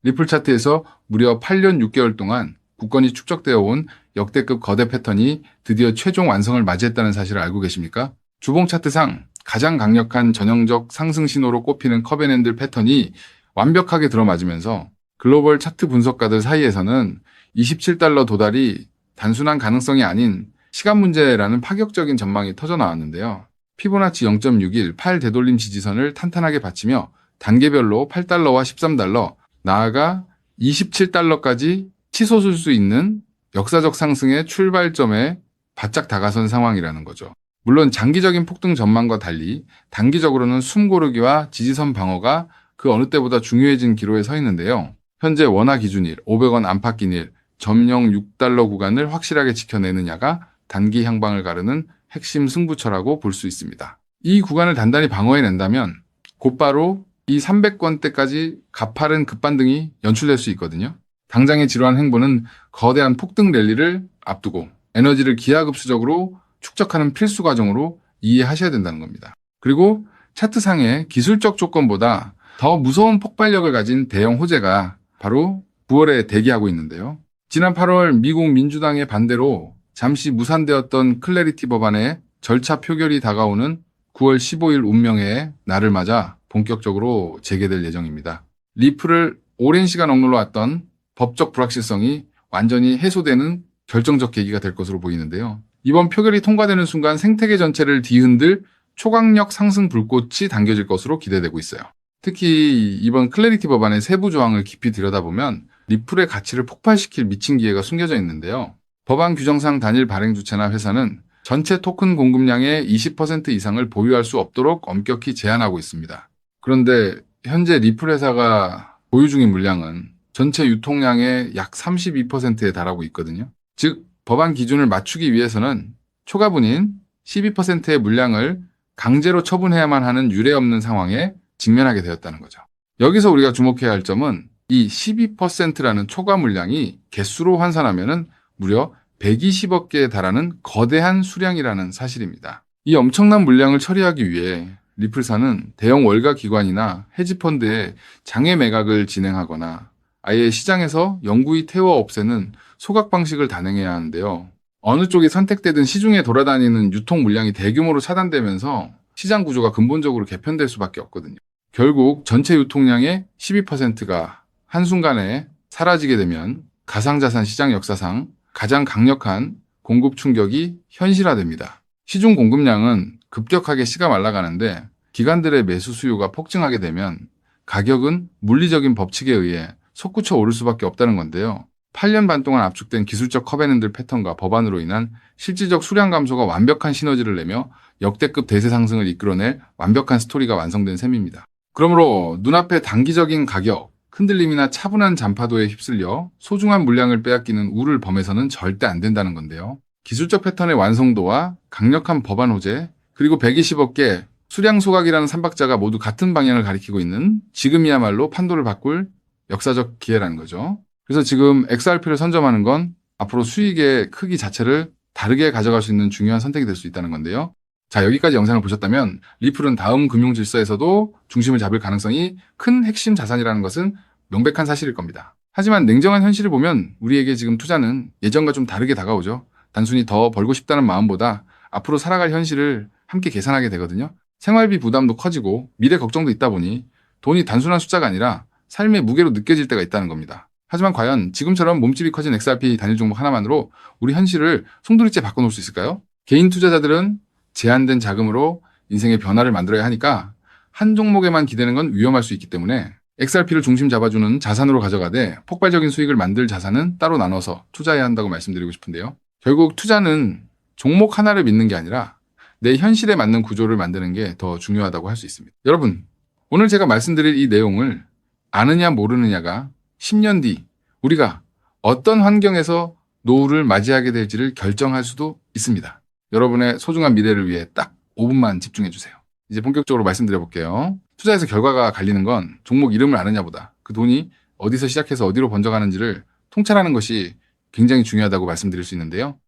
리플 차트에서 무려 8년 6개월 동안 굳건히 축적되어 온 역대급 거대 패턴이 드디어 최종 완성을 맞이했다는 사실을 알고 계십니까? 주봉 차트상 가장 강력한 전형적 상승 신호로 꼽히는 커벤앤들 패턴이 완벽하게 들어맞으면서 글로벌 차트 분석가들 사이에서는 27달러 도달이 단순한 가능성이 아닌 시간 문제라는 파격적인 전망이 터져 나왔는데요. 피보나치 0.61 8 되돌림 지지선을 탄탄하게 받치며 단계별로 8달러와 13달러, 나아가 27달러까지 치솟을 수 있는 역사적 상승의 출발점에 바짝 다가선 상황이라는 거죠. 물론 장기적인 폭등 전망과 달리 단기적으로는 숨고르기와 지지선 방어가 그 어느 때보다 중요해진 기로에 서 있는데요. 현재 원화 기준일, 500원 안팎 기일, 점령 6달러 구간을 확실하게 지켜내느냐가 단기 향방을 가르는 핵심 승부처라고 볼 수 있습니다. 이 구간을 단단히 방어해낸다면 곧바로 이 300권대까지 가파른 급반등이 연출될 수 있거든요. 당장의 지루한 행보는 거대한 폭등 랠리를 앞두고 에너지를 기하급수적으로 축적하는 필수 과정으로 이해하셔야 된다는 겁니다. 그리고 차트상의 기술적 조건보다 더 무서운 폭발력을 가진 대형 호재가 바로 9월에 대기하고 있는데요. 지난 8월 미국 민주당의 반대로 잠시 무산되었던 클래리티 법안의 절차 표결이 다가오는 9월 15일 운명의 날을 맞아 본격적으로 재개될 예정입니다. 리플을 오랜 시간 억눌러왔던 법적 불확실성이 완전히 해소되는 결정적 계기가 될 것으로 보이는데요. 이번 표결이 통과되는 순간 생태계 전체를 뒤흔들 초강력 상승 불꽃이 당겨질 것으로 기대되고 있어요. 특히 이번 클래리티 법안의 세부 조항을 깊이 들여다보면 리플의 가치를 폭발시킬 미친 기회가 숨겨져 있는데요. 법안 규정상 단일 발행 주체나 회사는 전체 토큰 공급량의 20% 이상을 보유할 수 없도록 엄격히 제한하고 있습니다. 그런데 현재 리플 회사가 보유 중인 물량은 전체 유통량의 약 32%에 달하고 있거든요. 즉 법안 기준을 맞추기 위해서는 초과분인 12%의 물량을 강제로 처분해야만 하는 유례없는 상황에 직면하게 되었다는 거죠. 여기서 우리가 주목해야 할 점은 이 12%라는 초과 물량이 개수로 환산하면 무려 120억 개에 달하는 거대한 수량이라는 사실입니다. 이 엄청난 물량을 처리하기 위해 리플사는 대형 월가 기관이나 헤지펀드에 장외 매각을 진행하거나 아예 시장에서 영구히 태워 없애는 소각 방식을 단행해야 하는데요. 어느 쪽이 선택되든 시중에 돌아다니는 유통 물량이 대규모로 차단되면서 시장 구조가 근본적으로 개편될 수밖에 없거든요. 결국 전체 유통량의 12%가 한순간에 사라지게 되면 가상자산 시장 역사상 가장 강력한 공급 충격이 현실화됩니다. 시중 공급량은 급격하게 식어 말라가는데 기관들의 매수 수요가 폭증하게 되면 가격은 물리적인 법칙에 의해 솟구쳐 오를 수밖에 없다는 건데요. 8년 반 동안 압축된 기술적 커벤앤들 패턴과 법안으로 인한 실질적 수량 감소가 완벽한 시너지를 내며 역대급 대세 상승을 이끌어낼 완벽한 스토리가 완성된 셈입니다. 그러므로 눈앞의 단기적인 가격, 흔들림이나 차분한 잔파도에 휩쓸려 소중한 물량을 빼앗기는 우를 범해서는 절대 안 된다는 건데요. 기술적 패턴의 완성도와 강력한 법안 호재, 그리고 120억 개 수량 소각이라는 삼박자가 모두 같은 방향을 가리키고 있는 지금이야말로 판도를 바꿀 역사적 기회라는 거죠. 그래서 지금 XRP를 선점하는 건 앞으로 수익의 크기 자체를 다르게 가져갈 수 있는 중요한 선택이 될 수 있다는 건데요. 자, 여기까지 영상을 보셨다면 리플은 다음 금융 질서에서도 중심을 잡을 가능성이 큰 핵심 자산이라는 것은 명백한 사실일 겁니다. 하지만 냉정한 현실을 보면 우리에게 지금 투자는 예전과 좀 다르게 다가오죠. 단순히 더 벌고 싶다는 마음보다 앞으로 살아갈 현실을 함께 계산하게 되거든요. 생활비 부담도 커지고 미래 걱정도 있다 보니 돈이 단순한 숫자가 아니라 삶의 무게로 느껴질 때가 있다는 겁니다. 하지만 과연 지금처럼 몸집이 커진 XRP 단일 종목 하나만으로 우리 현실을 송두리째 바꿔놓을 수 있을까요? 개인 투자자들은 제한된 자금으로 인생의 변화를 만들어야 하니까 한 종목에만 기대는 건 위험할 수 있기 때문에 XRP를 중심 잡아주는 자산으로 가져가되 폭발적인 수익을 만들 자산은 따로 나눠서 투자해야 한다고 말씀드리고 싶은데요. 결국 투자는 종목 하나를 믿는 게 아니라 내 현실에 맞는 구조를 만드는 게 더 중요하다고 할 수 있습니다. 여러분, 오늘 제가 말씀드릴 이 내용을 아느냐 모르느냐가 10년 뒤 우리가 어떤 환경에서 노후를 맞이하게 될지를 결정할 수도 있습니다. 여러분의 소중한 미래를 위해 딱 5분만 집중해 주세요. 이제 본격적으로 말씀드려 볼게요. 투자에서 결과가 갈리는 건 종목 이름을 아느냐보다 그 돈이 어디서 시작해서 어디로 번져가는지를 통찰하는 것이 굉장히 중요하다고 말씀드릴 수 있는데요.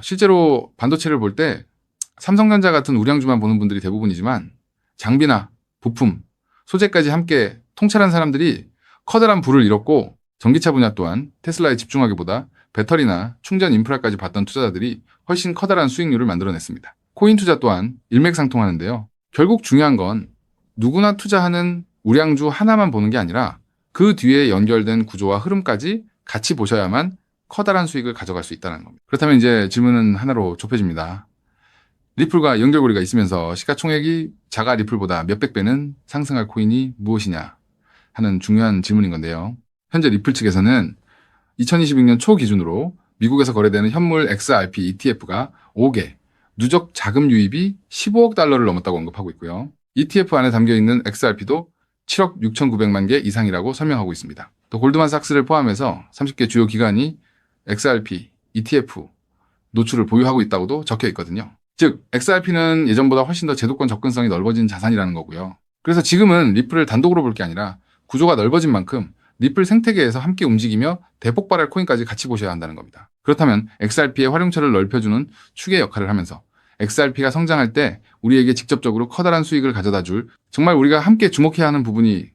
실제로 반도체를 볼 때 삼성전자 같은 우량주만 보는 분들이 대부분이지만 장비나 부품, 소재까지 함께 통찰한 사람들이 커다란 부를 잃었고 전기차 분야 또한 테슬라에 집중하기보다 배터리나 충전 인프라까지 봤던 투자자들이 훨씬 커다란 수익률을 만들어냈습니다. 코인 투자 또한 일맥상통하는데요. 결국 중요한 건 누구나 투자하는 우량주 하나만 보는 게 아니라 그 뒤에 연결된 구조와 흐름까지 같이 보셔야만 커다란 수익을 가져갈 수 있다는 겁니다. 그렇다면 이제 질문은 하나로 좁혀집니다. 리플과 연결고리가 있으면서 시가총액이 자가 리플보다 몇백 배는 상승할 코인이 무엇이냐 하는 중요한 질문인 건데요. 현재 리플 측에서는 2026년 초 기준으로 미국에서 거래되는 현물 XRP ETF가 5개, 누적 자금 유입이 15억 달러를 넘었다고 언급하고 있고요. ETF 안에 담겨있는 XRP도 7억 6,900만 개 이상이라고 설명하고 있습니다. 또 골드만삭스를 포함해서 30개 주요 기관이 XRP, ETF 노출을 보유하고 있다고도 적혀 있거든요. 즉, XRP는 예전보다 훨씬 더 제도권 접근성이 넓어진 자산이라는 거고요. 그래서 지금은 리플을 단독으로 볼 게 아니라 구조가 넓어진 만큼 리플 생태계에서 함께 움직이며 대폭발할 코인까지 같이 보셔야 한다는 겁니다. 그렇다면 XRP의 활용처를 넓혀주는 축의 역할을 하면서 XRP가 성장할 때 우리에게 직접적으로 커다란 수익을 가져다 줄 정말 우리가 함께 주목해야 하는 부분이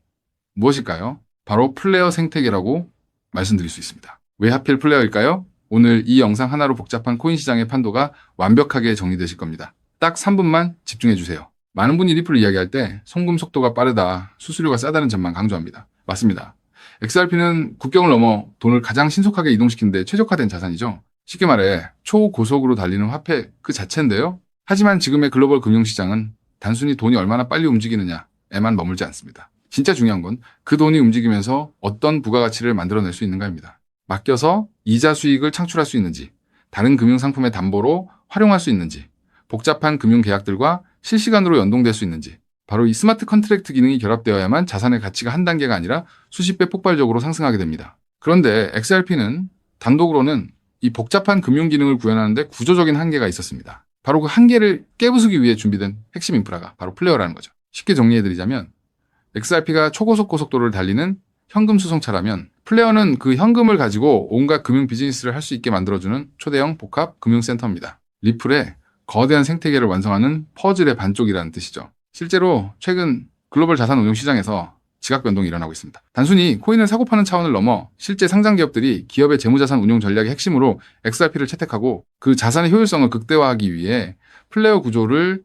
무엇일까요? 바로 플레이어 생태계라고 말씀드릴 수 있습니다. 왜 하필 플레이어일까요? 오늘 이 영상 하나로 복잡한 코인 시장의 판도가 완벽하게 정리되실 겁니다. 딱 3분만 집중해 주세요. 많은 분이 리플을 이야기할 때 송금 속도가 빠르다, 수수료가 싸다는 점만 강조합니다. 맞습니다. XRP는 국경을 넘어 돈을 가장 신속하게 이동시키는 데 최적화된 자산이죠. 쉽게 말해 초고속으로 달리는 화폐 그 자체인데요. 하지만 지금의 글로벌 금융시장은 단순히 돈이 얼마나 빨리 움직이느냐에만 머물지 않습니다. 진짜 중요한 건 그 돈이 움직이면서 어떤 부가가치를 만들어낼 수 있는가입니다. 맡겨서 이자 수익을 창출할 수 있는지, 다른 금융상품의 담보로 활용할 수 있는지, 복잡한 금융계약들과 실시간으로 연동될 수 있는지, 바로 이 스마트 컨트랙트 기능이 결합되어야만 자산의 가치가 한 단계가 아니라 수십 배 폭발적으로 상승하게 됩니다. 그런데 XRP는 단독으로는 이 복잡한 금융 기능을 구현하는데 구조적인 한계가 있었습니다. 바로 그 한계를 깨부수기 위해 준비된 핵심 인프라가 바로 플레이어라는 거죠. 쉽게 정리해드리자면 XRP가 초고속 고속도로를 달리는 현금 수송차라면 플레이어는 그 현금을 가지고 온갖 금융 비즈니스를 할 수 있게 만들어주는 초대형 복합 금융센터입니다. 리플의 거대한 생태계를 완성하는 퍼즐의 반쪽이라는 뜻이죠. 실제로 최근 글로벌 자산 운용 시장에서 지각 변동이 일어나고 있습니다. 단순히 코인을 사고 파는 차원을 넘어 실제 상장 기업들이 기업의 재무자산 운용 전략의 핵심으로 XRP를 채택하고 그 자산의 효율성을 극대화하기 위해 플레이어 구조를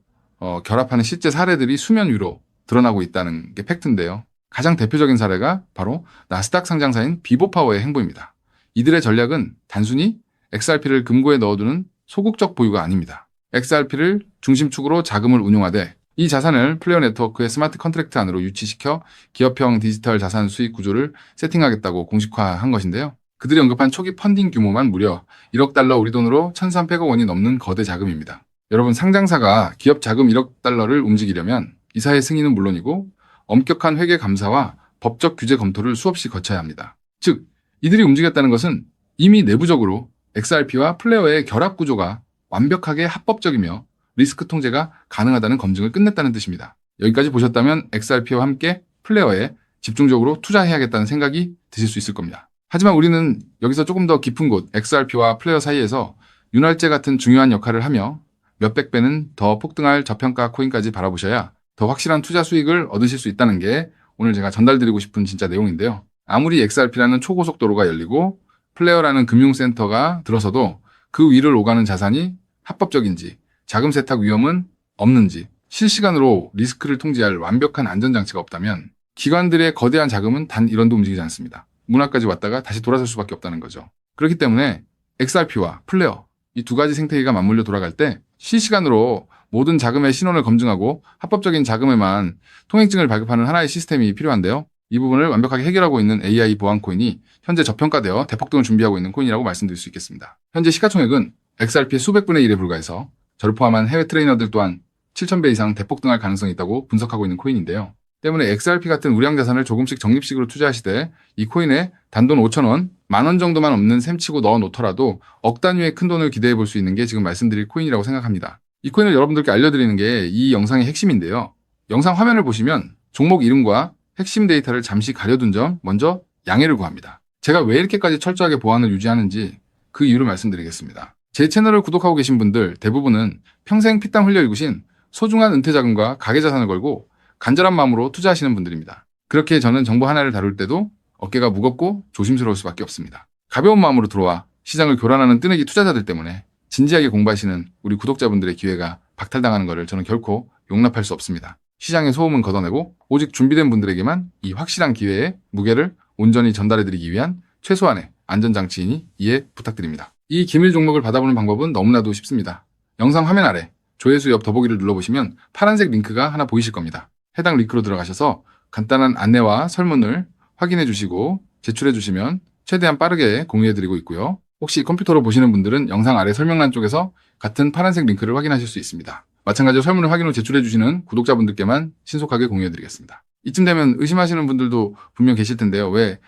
결합하는 실제 사례들이 수면 위로 드러나고 있다는 게 팩트인데요. 가장 대표적인 사례가 바로 나스닥 상장사인 비보파워의 행보입니다. 이들의 전략은 단순히 XRP를 금고에 넣어두는 소극적 보유가 아닙니다. XRP를 중심축으로 자금을 운용하되 이 자산을 플레이어 네트워크의 스마트 컨트랙트 안으로 유치시켜 기업형 디지털 자산 수익 구조를 세팅하겠다고 공식화한 것인데요. 그들이 언급한 초기 펀딩 규모만 무려 1억 달러 우리 돈으로 1,300억 원이 넘는 거대 자금입니다. 여러분, 상장사가 기업 자금 1억 달러를 움직이려면 이사의 승인은 물론이고 엄격한 회계 감사와 법적 규제 검토를 수없이 거쳐야 합니다. 즉, 이들이 움직였다는 것은 이미 내부적으로 XRP와 플레이어의 결합 구조가 완벽하게 합법적이며 리스크 통제가 가능하다는 검증을 끝냈다는 뜻입니다. 여기까지 보셨다면 XRP와 함께 플레이어에 집중적으로 투자해야겠다는 생각이 드실 수 있을 겁니다. 하지만 우리는 여기서 조금 더 깊은 곳 XRP와 플레이어 사이에서 윤활제 같은 중요한 역할을 하며 몇백 배는 더 폭등할 저평가 코인까지 바라보셔야 더 확실한 투자 수익을 얻으실 수 있다는 게 오늘 제가 전달드리고 싶은 진짜 내용인데요. 아무리 XRP라는 초고속도로가 열리고 플레이어라는 금융센터가 들어서도 그 위를 오가는 자산이 합법적인지, 자금 세탁 위험은 없는지, 실시간으로 리스크를 통제할 완벽한 안전장치가 없다면 기관들의 거대한 자금은 단 1원도 움직이지 않습니다. 문화까지 왔다가 다시 돌아설 수밖에 없다는 거죠. 그렇기 때문에 XRP와 플레이어, 이 두 가지 생태계가 맞물려 돌아갈 때 실시간으로 모든 자금의 신원을 검증하고 합법적인 자금에만 통행증을 발급하는 하나의 시스템이 필요한데요. 이 부분을 완벽하게 해결하고 있는 AI 보안 코인이 현재 저평가되어 대폭등을 준비하고 있는 코인이라고 말씀드릴 수 있겠습니다. 현재 시가총액은 XRP의 수백 분의 1에 불과해서 저를 포함한 해외 트레이너들 또한 7,000배 이상 대폭등할 가능성이 있다고 분석하고 있는 코인인데요. 때문에 XRP 같은 우량 자산을 조금씩 적립식으로 투자하시되 이 코인에 단돈 5,000원, 10,000원 정도만 없는 셈치고 넣어 놓더라도 억 단위의 큰 돈을 기대해 볼 수 있는 게 지금 말씀드릴 코인이라고 생각합니다. 이 코인을 여러분들께 알려드리는 게 이 영상의 핵심인데요. 영상 화면을 보시면 종목 이름과 핵심 데이터를 잠시 가려둔 점 먼저 양해를 구합니다. 제가 왜 이렇게까지 철저하게 보안을 유지하는지 그 이유를 말씀드리겠습니다. 제 채널을 구독하고 계신 분들 대부분은 평생 피땀 흘려 일구신 소중한 은퇴자금과 가계자산을 걸고 간절한 마음으로 투자하시는 분들입니다. 그렇게 저는 정보 하나를 다룰 때도 어깨가 무겁고 조심스러울 수밖에 없습니다. 가벼운 마음으로 들어와 시장을 교란하는 뜨내기 투자자들 때문에 진지하게 공부하시는 우리 구독자분들의 기회가 박탈당하는 것을 저는 결코 용납할 수 없습니다. 시장의 소음은 걷어내고 오직 준비된 분들에게만 이 확실한 기회의 무게를 온전히 전달해드리기 위한 최소한의 안전장치이니 이해 부탁드립니다. 이 기밀 종목을 받아보는 방법은 너무나도 쉽습니다. 영상 화면 아래 조회수 옆 더보기를 눌러보시면 파란색 링크가 하나 보이실 겁니다. 해당 링크로 들어가셔서 간단한 안내와 설문을 확인해 주시고 제출해 주시면 최대한 빠르게 공유해드리고 있고요. 혹시 컴퓨터로 보시는 분들은 영상 아래 설명란 쪽에서 같은 파란색 링크를 확인하실 수 있습니다. 마찬가지로 설문을 확인 후 제출해 주시는 구독자분들께만 신속하게 공유해드리겠습니다. 이쯤 되면 의심하시는 분들도 분명 계실 텐데요. 왜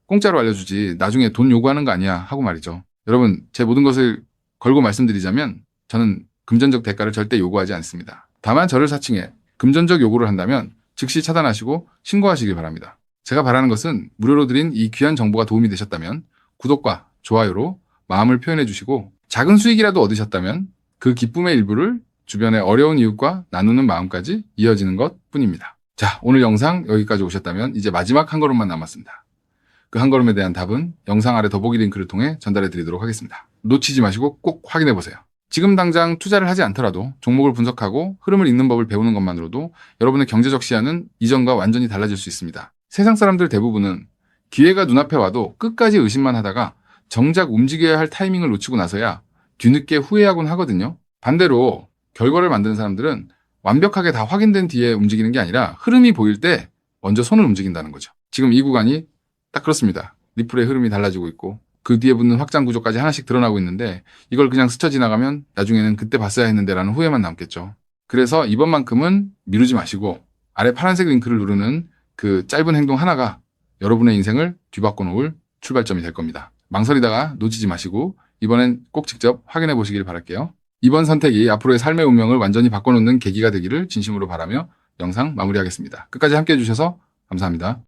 공짜로 알려주지 나중에 돈 요구하는 거 아니야 하고 말이죠. 여러분, 제 모든 것을 걸고 말씀드리자면 저는 금전적 대가를 절대 요구하지 않습니다. 다만 저를 사칭해 금전적 요구를 한다면 즉시 차단하시고 신고하시길 바랍니다. 제가 바라는 것은 무료로 드린 이 귀한 정보가 도움이 되셨다면 구독과 좋아요로 마음을 표현해 주시고 작은 수익이라도 얻으셨다면 그 기쁨의 일부를 주변의 어려운 이웃과 나누는 마음까지 이어지는 것 뿐입니다. 자, 오늘 영상 여기까지 오셨다면 이제 마지막 한 걸음만 남았습니다. 그 한 걸음에 대한 답은 영상 아래 더보기 링크를 통해 전달해 드리도록 하겠습니다. 놓치지 마시고 꼭 확인해 보세요. 지금 당장 투자를 하지 않더라도 종목을 분석하고 흐름을 읽는 법을 배우는 것만으로도 여러분의 경제적 시야는 이전과 완전히 달라질 수 있습니다. 세상 사람들 대부분은 기회가 눈앞에 와도 끝까지 의심만 하다가 정작 움직여야 할 타이밍을 놓치고 나서야 뒤늦게 후회하곤 하거든요. 반대로 결과를 만드는 사람들은 완벽하게 다 확인된 뒤에 움직이는 게 아니라 흐름이 보일 때 먼저 손을 움직인다는 거죠. 지금 이 구간이 딱 그렇습니다. 리플의 흐름이 달라지고 있고 그 뒤에 붙는 확장 구조까지 하나씩 드러나고 있는데 이걸 그냥 스쳐 지나가면 나중에는 그때 봤어야 했는데 라는 후회만 남겠죠. 그래서 이번만큼은 미루지 마시고 아래 파란색 링크를 누르는 그 짧은 행동 하나가 여러분의 인생을 뒤바꿔 놓을 출발점이 될 겁니다. 망설이다가 놓치지 마시고 이번엔 꼭 직접 확인해 보시길 바랄게요. 이번 선택이 앞으로의 삶의 운명을 완전히 바꿔놓는 계기가 되기를 진심으로 바라며 영상 마무리하겠습니다. 끝까지 함께해 주셔서 감사합니다.